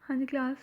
हाँ जी class,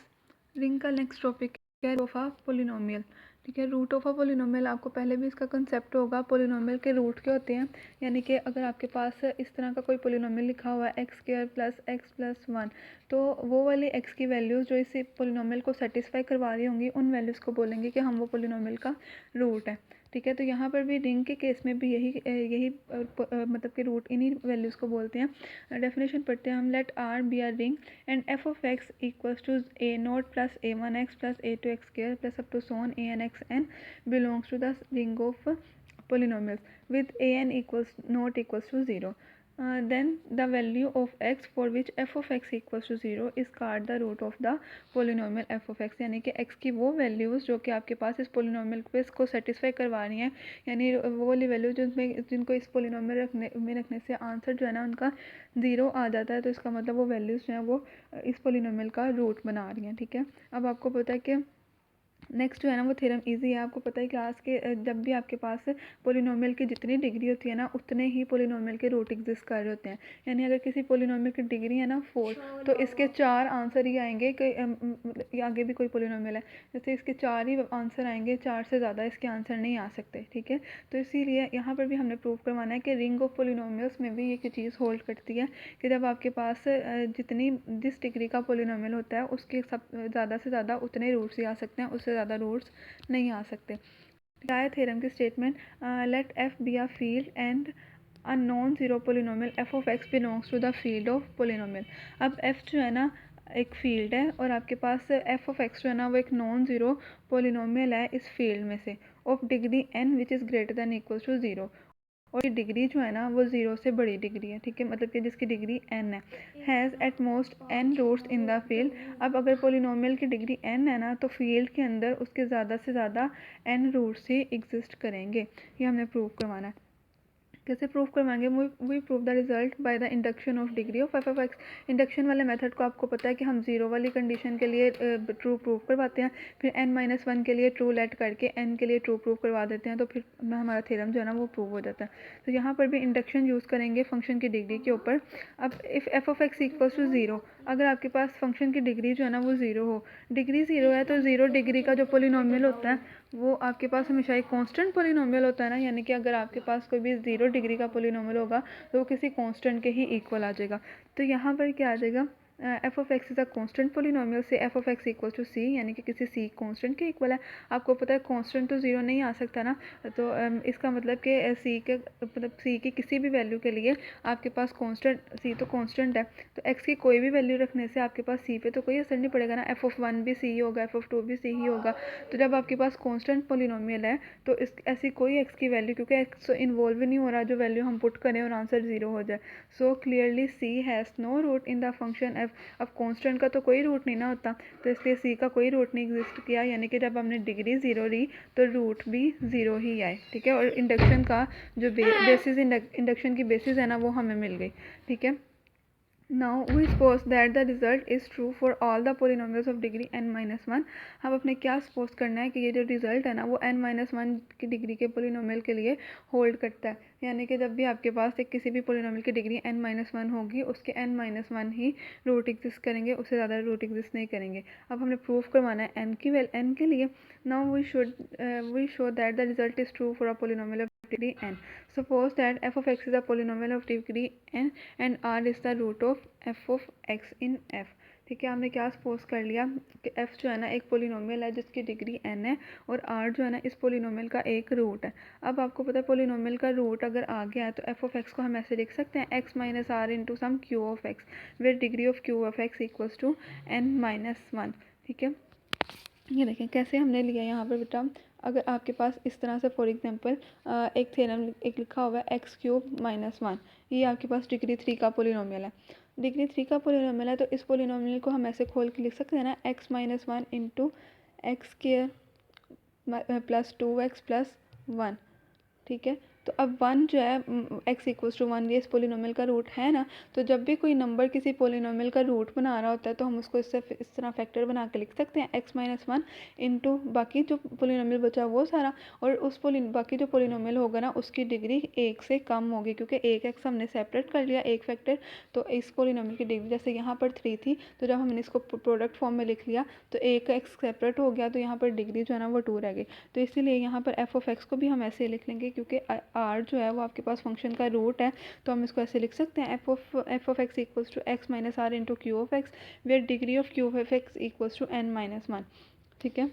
ring का next topic है रूट ऑफ अ पोलिनोमियल। ठीक है, रूट ऑफ अ पोलिनोमियल आपको पहले भी इसका कंसेप्ट होगा। पोलिनोमियल के रूट क्या होते हैं, यानी कि अगर आपके पास इस तरह का कोई पोलिनोमियल लिखा हुआ है x square plus x plus one, तो वो वाली एक्स की वैल्यूज़ जो इस पोलिनोमियल को सेटिस्फाई करवा रही होंगी उन वैल्यूज़ को बोलेंगे कि हम वो पोलिनोमियल का रूट है। ठीक है, तो यहाँ पर भी रिंग के केस में भी यही मतलब कि रूट इन्हीं वैल्यूज़ को बोलते हैं। डेफिनेशन पढ़ते हैं हम। Let R be R ring and f of x equals to a naught plus a1x plus a2x square plus up to so on a n x n belongs to the ring of polynomials with a n equals not equals to 0. Then the value of x for which f of x equals to 0 is called the root of the polynomial f of x। यानी कि x की वो values जो कि आपके पास इस polynomial को इसको सेटिस्फाई करवा रही हैं, यानी वो वाली वैल्यू जिनको इस पोलिनोमियल रखने से आंसर जो है ना उनका ज़ीरो आ जाता है, तो इसका मतलब वो वैल्यूज़ जो हैं वो इस पोलिनोमियल का रूट बना रही हैं। ठीक है, अब आपको पता है कि नेक्स्ट जो है ना वो थ्योरम इजी है। आपको पता है क्लास के जब भी आपके पास पोलिनोमियल की जितनी डिग्री होती है ना उतने ही पोलिनोमियल के रूट एग्जिस्ट कर रहे होते हैं। यानी अगर किसी पोलिनोमियल की डिग्री है ना 4, तो इसके 4 आंसर ही आएंगे कि आगे भी कोई पोलिनोमियल है जैसे इसके 4 ही आंसर आएंगे, 4 से ज़्यादा इसके आंसर नहीं आ सकते। ठीक है, तो इसीलिए यहाँ पर भी हमने प्रूव करवाना है कि रिंग ऑफ पोलिनोमियल्स में भी ये चीज़ होल्ड करती है कि जब आपके पास जिस डिग्री का पोलिनोमियल होता है उसके सब ज़्यादा से ज़्यादा उतने रूट्स ही आ सकते हैं, उससे ज़्यादा रूट्स नहीं आ सकते। क्या थ्योरम की statement, let F be a field and a non zero polynomial F of X belongs to the field of polynomial. अब एफ जो है ना एक फील्ड है और आपके पास एफ ऑफ एक्स जो है ना वो एक नॉन ज़ीरो पोलिनोमियल है इस फील्ड में से of degree N which is greater than equals to zero. और ये डिग्री जो है ना वो ज़ीरो से बड़ी डिग्री है। ठीक है, मतलब कि जिसकी डिग्री एन है। Has at most N roots in the field. अब अगर पोलिनोमियल की डिग्री एन है ना तो फील्ड के अंदर उसके ज़्यादा से ज़्यादा एन रूट्स ही एग्जिस्ट करेंगे। ये हमने प्रूव करवाना है। कैसे प्रूव करवाएंगे, we prove the result by the induction of degree of F of X. Induction वाले मेथड को आपको पता है कि हम ज़ीरो वाली कंडीशन के लिए ट्रू प्रूव करवाते हैं, फिर n-1 के लिए ट्रू लेट करके n के लिए ट्रू प्रूव करवा देते हैं, तो फिर हमारा थ्योरम जो है ना वो प्रूव हो जाता है। तो यहाँ पर भी इंडक्शन यूज़ करेंगे फंक्शन की डिग्री के ऊपर। अब if f of x equals to zero, अगर आपके पास फंक्शन की डिग्री जो है ना वो ज़ीरो हो, डिग्री ज़ीरो है तो ज़ीरो डिग्री का जो पोलिनोमियल होता है वो आपके पास हमेशा एक कांस्टेंट पोलिनोमियल होता है ना। यानी कि अगर आपके पास कोई भी ज़ीरो डिग्री का पोलिनोमियल होगा तो वो किसी कांस्टेंट के ही इक्वल आ जाएगा। तो यहाँ पर क्या आ जाएगा, f of x is a constant polynomial से f of x equal to c, यानी कि किसी सी कांस्टेंट के इक्वल है। आपको पता है कांस्टेंट तो ज़ीरो नहीं आ सकता ना, तो इसका मतलब कि सी के मतलब सी की किसी भी वैल्यू के लिए आपके पास कांस्टेंट, सी तो कांस्टेंट है, तो एक्स की कोई भी वैल्यू रखने से आपके पास सी पे तो कोई असर नहीं पड़ेगा ना। एफ ऑफ वन भी सी ही होगा, एफ ऑफ टू भी सी ही होगा। तो जब आपके पास कांस्टेंट पोलिनोमियल है तो इस ऐसी कोई एक्स की वैल्यू, क्योंकि एक्स इन्वॉल्व ही नहीं हो रहा जो वैल्यू हम पुट करें और आंसर ज़ीरो हो जाए, so clearly c has no root in the function f. अब कांस्टेंट का तो कोई रूट नहीं ना होता, तो इसलिए सी का कोई रूट नहीं एग्जिस्ट किया, यानी कि जब हमने डिग्री ज़ीरो ली तो रूट भी ज़ीरो ही आए। ठीक है, और इंडक्शन का जो बेसिस इंडक्शन की बेसिस है ना वो हमें मिल गई। ठीक है, now we suppose that the result is true for all the polynomials of degree n-1। हम अपने क्या सपोज करना है कि ये जो रिजल्ट है ना वो n-1 की डिग्री के पोलिनोमियल के लिए होल्ड करता है। यानी कि जब भी आपके पास एक किसी भी पोलिनोमियल की डिग्री n-1 होगी उसके n-1 ही रूट एग्जिस्ट करेंगे, उससे ज़्यादा रूट एग्जिस्ट नहीं करेंगे। अब हमने प्रूफ करवाना है n के लिए। now we show that the result is true for a polynomial of degree n। suppose that f of x is a polynomial of degree n and r is the root of f of x in f। ठीक है, हमने क्या suppose कर लिया कि f जो है ना एक पोलिनोमियल है जिसकी डिग्री n है और r जो है ना इस पोलिनोमियल का एक रूट है। अब आपको पता है पोलिनोमियल का रूट अगर आ गया है तो f of x को हम ऐसे लिख सकते हैं x minus r into some q of x, where degree of q of x equals to n-1। ठीक है, ये देखें कैसे हमने लिया यहाँ पर बेटा। अगर आपके पास इस तरह से फॉर एग्जांपल एक थ्योरम एक लिखा हुआ है x³ - 1, ये आपके पास डिग्री 3 का पोलिनोमियल है। डिग्री 3 का पोलिनोमियल है तो इस पोलिनोमियल को हम ऐसे खोल के लिख सकते हैं ना x-1 into x square plus 2x plus 1। ठीक है, तो अब 1 जो है x इक्वल्स टू 1 ये इस पोलिनोमियल का रूट है ना, तो जब भी कोई नंबर किसी पोलिनोमियल का रूट बना रहा होता है तो हम उसको इस तरह फैक्टर बना के लिख सकते हैं x माइनस 1 इंटू बाकी जो पोलिनोमियल बचा वो सारा, और उस बाकी जो पोलिनोमियल होगा ना उसकी डिग्री 1 से कम होगी, क्योंकि 1x हमने सेपरेट कर लिया एक फैक्टर, तो इस पोलिनोमियल की डिग्री जैसे यहाँ पर 3 थी, तो जब हमने इसको प्रोडक्ट फॉर्म में लिख लिया तो 1x सेपरेट हो गया, तो यहाँ पर डिग्री जो है ना वो 2 रह गई। तो इसीलिए यहाँ पर एफ ऑफ एक्स को भी हम ऐसे लिख लेंगे, क्योंकि आर जो है वो आपके पास फंक्शन का रूट है, तो हम इसको ऐसे लिख सकते हैं f of x equals to x minus r into q of x, where degree of q of x equals to n minus 1। ठीक है,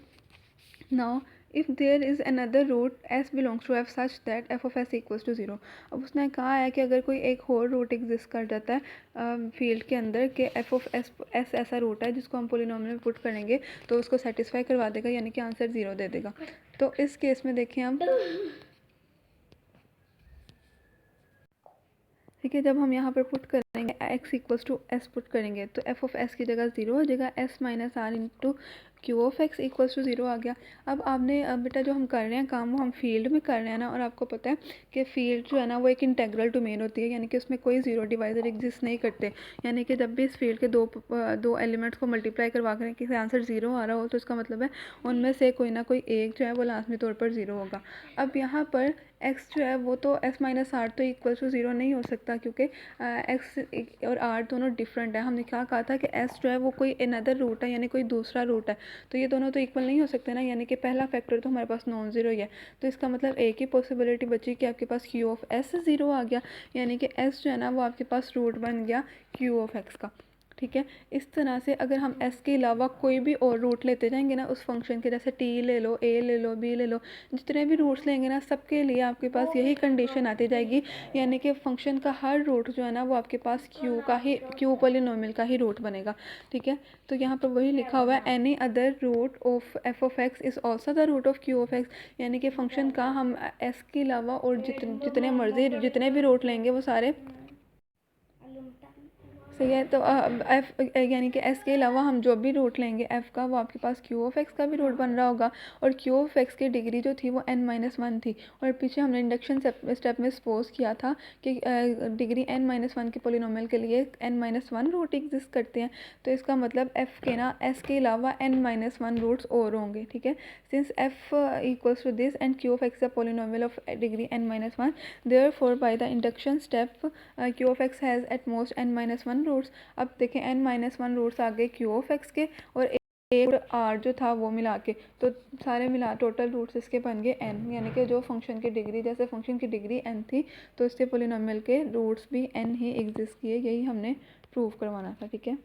now if there is another root s belongs to f such that f of s equals to 0। अब उसने कहा है कि अगर कोई एक और रूट एग्जिस्ट कर जाता है फील्ड के अंदर कि एफ ऑफ एस ऐसा रूट है जिसको हम पोलिनोमियल में पुट करेंगे तो उसको सेटिस्फाई करवा देगा, यानी कि आंसर 0 दे देगा। तो इस केस में देखें हम, ठीक है, जब हम यहाँ पर पुट करेंगे x equals to s put करेंगे तो एफ ऑफ एस की जगह 0 हो जाएगा, s minus r into q of x equals to 0 आ गया। अब आपने बेटा जो हम कर रहे हैं काम वो हम फील्ड में कर रहे हैं ना, और आपको पता है कि फील्ड जो है ना वो एक इंटेग्रल डोमेन होती है, यानी कि उसमें कोई ज़ीरो डिवाइज़र एग्जिस्ट नहीं करते, यानी कि जब भी इस फील्ड के दो एलिमेंट्स को मल्टीप्लाई करवा कर किसी आंसर 0 आ रहा हो तो इसका मतलब है उनमें से कोई ना कोई एक जो है वो लाजमी तौर पर 0 होगा। अब यहाँ पर x जो है वो तो s माइनस आर तो इक्वल टू 0 नहीं हो सकता, क्योंकि x और r दोनों डिफरेंट है। हमने क्या कहा था कि s जो है वो कोई अनदर रूट है, यानी कोई दूसरा रूट है, तो ये दोनों तो इक्वल नहीं हो सकते ना, यानी कि पहला फैक्टर तो हमारे पास नॉन ज़ीरो ही है, तो इसका मतलब एक ही पॉसिबिलिटी बची कि आपके पास q ऑफ s 0 आ गया, यानी कि s जो है ना वो आपके पास रूट बन गया q ऑफ x का। ठीक है, इस तरह से अगर हम s के अलावा कोई भी और रूट लेते जाएंगे ना उस फंक्शन के, जैसे t ले लो, a ले लो, b ले लो, जितने भी रूट्स लेंगे ना सबके लिए आपके पास यही कंडीशन आती जाएगी, यानी कि फंक्शन का हर रूट जो है ना वो आपके पास q पॉलिनोमियल का ही रूट बनेगा। ठीक है, तो यहाँ पर वही लिखा हुआ है any other root of F of x is also the root of q of x, यानी कि फंक्शन का हम s के अलावा और जितने मर्जी जितने भी रूट लेंगे वो सारे सही है। तो एफ यानी कि एस के अलावा हम जो भी रूट लेंगे एफ़ का वो आपके पास क्यू ऑफ एक्स का भी रूट बन रहा होगा, और क्यू ऑफ एक्स की डिग्री जो थी वो n माइनस 1 थी, और पीछे हमने इंडक्शन स्टेप में सपोज किया था कि डिग्री n माइनस 1 के पोलिनोमियल के लिए n माइनस 1 रूट एग्जिस्ट करते हैं, तो इसका मतलब एफ़ के ना एस के अलावा n माइनस 1 रूट्स और होंगे। ठीक है, since f equals to this and q of x a polynomial of degree n minus 1, therefore by the induction step q of x has at most n minus 1 roots. अब देखें n minus 1 roots आ गए Q of x के, और एक are जो था वो मिला के, तो सारे मिला टोटल रूट्स इसके बन गए n, यानी कि जो फंक्शन की डिग्री, जैसे फंक्शन की डिग्री n थी तो इससे पोलिनोमियल के रूट्स भी n ही एग्जिस्ट किए, यही हमने प्रूव करवाना था। ठीक है,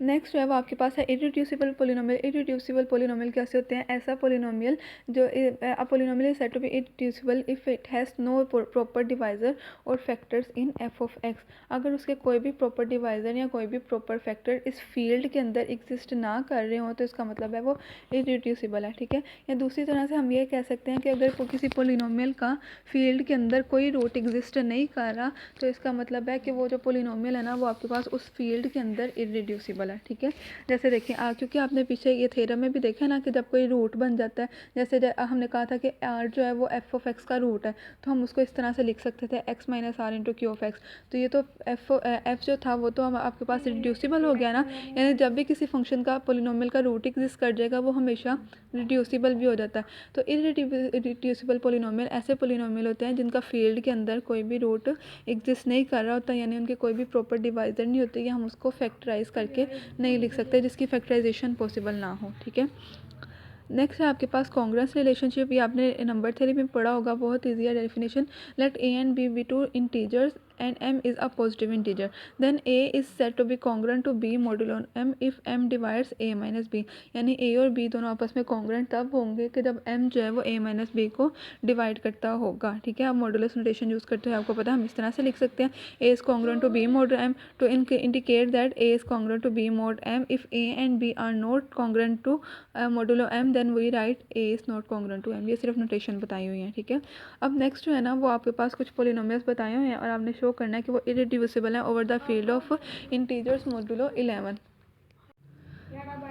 नेक्स्ट जो है वो आपके पास है इरिड्यूसिबल पोलिनोमियल। इरिड्यूसिबल पोलिनोमियल कैसे होते हैं? ऐसा पोलिनोमियल जो a polynomial is said to be irreducible if it has no proper divisor और factors in f of x. अगर उसके कोई भी प्रॉपर डिवाइज़र या कोई भी प्रॉपर फैक्टर इस फील्ड के अंदर एग्जिस्ट ना कर रहे हो तो इसका मतलब है वो इरिड्यूसिबल है। ठीक है, या दूसरी तरह से हम ये कह सकते हैं कि अगर किसी पोलिनोमियल का फील्ड के अंदर कोई रूट एग्जिस्ट नहीं कर रहा तो इसका मतलब है कि वो जो पोलिनोमियल है ना वो आपके पास उस फील्ड के अंदर इरिड्यूसिबल है। ठीक है, जैसे देखिए क्योंकि आपने पीछे ये थ्योरम में भी देखा ना कि जब कोई रूट बन जाता है, जैसे हमने कहा था कि आर जो है वो एफ ऑफ एक्स का रूट है, तो हम उसको इस तरह से लिख सकते थे x minus r into q of x. तो ये तो एफ जो था वो तो हम आपके पास रिड्यूसिबल हो गया ना, यानी जब भी किसी फंक्शन का पोलिनोमियल का रूट एग्जिस्ट कर जाएगा वो हमेशा रिड्यूसिबल भी हो जाता है। तो इरिड्यूसिबल पोलिनोमियल ऐसे पोलिनोमियल होते हैं जिनका फील्ड के अंदर कोई भी रूट एग्जिस्ट नहीं कर रहा होता, यानी उनके कोई भी प्रॉपर डिवाइज़र नहीं होते, या हम उसको फैक्टराइज करके नहीं लिख सकते जिसकी फैक्टराइजेशन पॉसिबल ना हो। ठीक है, नेक्स्ट है आपके पास कॉन्ग्रुएंस रिलेशनशिप। ये आपने नंबर थ्योरी में पढ़ा होगा, बहुत ईजी है definition. Let a and b be two integers and m is a positive integer, then a is said to be congruent to b modulo m if m divides a minus b। यानी a और b दोनों आपस में congruent तब होंगे कि जब m जो है वो a माइनस b को डिवाइड करता होगा। ठीक है, आप मॉडुलस नोटेशन यूज़ करते हो, आपको पता है हम इस तरह से लिख सकते हैं a is congruent to b mod m to indicate that a is congruent to b mod m if a and b are not congruent to modulo m then we write a is not congruent to m। ये सिर्फ notation बताई हुई है। ठीक है, अब next जो है ना वो आपके पास कुछ पोलिनोमियल्स बताए हुए हैं और आपने शो करना है कि वो इरिड्यूसिबल है over the field of integers modulo 11।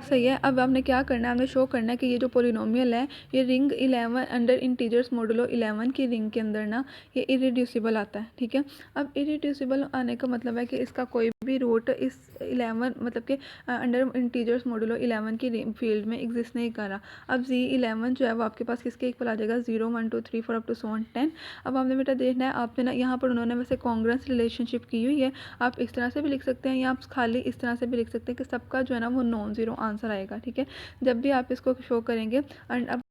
सही है। अब आपने क्या करना है, आपने शो करना है कि ये जो पोलिनोमियल है ये रिंग 11 अंडर इंटीजर्स मॉडुलो 11 की रिंग के अंदर ना ये इरेड्यूसिबल आता है। ठीक है, अब इरेड्यूसिबल आने का मतलब है कि इसका कोई भी रूट इस 11 मतलब कि अंडर इंटीजर्स मॉडुलो 11 की फील्ड में एग्जिस्ट नहीं कर रहा। अब Z11 जो है वो आपके पास किसके इक्वल आ जाएगा, 0 1 2 3 4 अप टू सो ऑन 10। अब आपने बेटा देखना है, आपने ना यहाँ पर उन्होंने वैसे कॉन्ग्रुएंस रिलेशनशिप की हुई है, आप इस तरह से भी लिख सकते हैं या आप खाली इस तरह से भी लिख सकते हैं कि सबका जो है ना वो नॉन ज़ीरो आंसर आएगा। ठीक है, जब भी आप इसको शो करेंगे एंड अब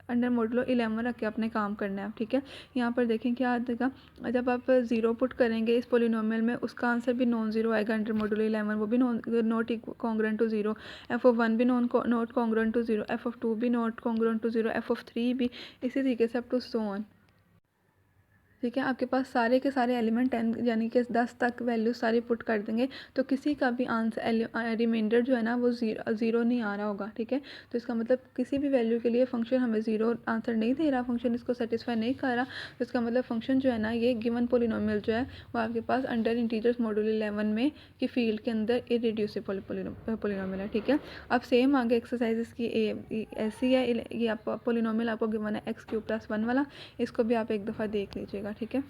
अंडर मॉडुलो 11 रख के अपने काम करना है। ठीक है, यहाँ पर देखें क्या आ जाएगा, जब आप ज़ीरो पुट करेंगे इस पोलिनोमियल में उसका आंसर भी नॉन ज़ीरो आएगा अंडर मॉडुलो 11, वो भी not congruent to zero, f(1) भी not congruent to zero, f(2) भी not congruent to zero, f(3) भी, इसी तरीके से अप टू सो ऑन। ठीक है, आपके पास सारे के सारे एलिमेंट 10 यानी कि 10 तक वैल्यू सारी पुट कर देंगे तो किसी का भी आंसर रिमाइंडर जो है ना वो ज़ीरो नहीं आ रहा होगा। ठीक है, तो इसका मतलब किसी भी वैल्यू के लिए फंक्शन हमें ज़ीरो आंसर नहीं दे रहा, फंक्शन इसको सेटिस्फाई नहीं कर रहा, तो इसका मतलब फंक्शन जो है ना ये गिवन पोलिनोमियल जो है वो आपके पास अंडर इंटीजर्स मॉडुलो 11 में की फील्ड के अंदर इरेड्यूसिबल पोलिनोमियल है। ठीक है, अब सेम आगे एक्सरसाइजेस की ऐसी है, ये आप पोलिनोमियल आपको गिवन है x³ + 1 वाला, इसको भी आप एक दफ़ा देख लीजिएगा। ठीक है।